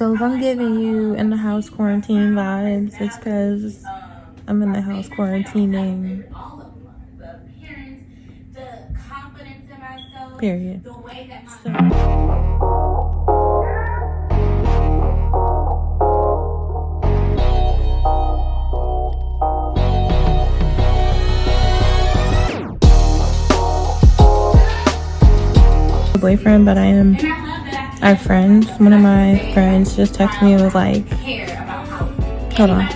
So if I'm giving you in the house quarantine vibes, it's because I'm in the house quarantining. Period. Boyfriend, but I have friends. One of my friends just texted me and was like, hold on.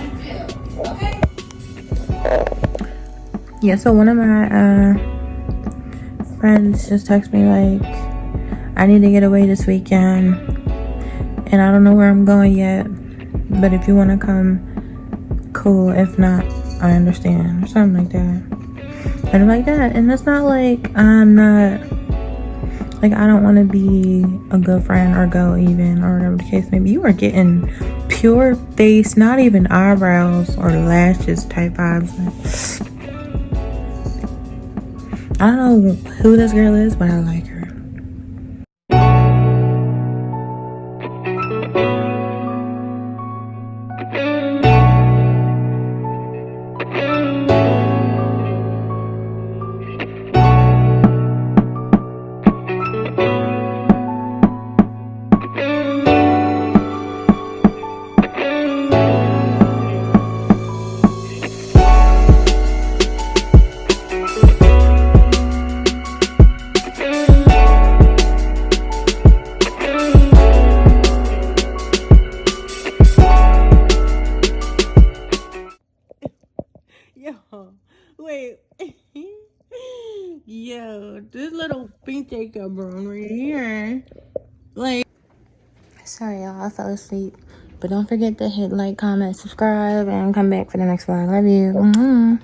Yeah, so one of my friends just texted me like, I need to get away this weekend and I don't know where I'm going yet, but if you want to come, cool. If not, I understand, or something like that. And like that. And it's not like I'm not, like, I don't want to be a good friend or go even, or whatever the case may be. You are getting pure face, not even eyebrows or lashes type vibes. I don't know who this girl is, but I like her. Yo, wait. Yo, this little pink Jacob brown right here. Like, sorry, y'all, I fell asleep. But don't forget to hit like, comment, subscribe, and come back for the next one. I love you.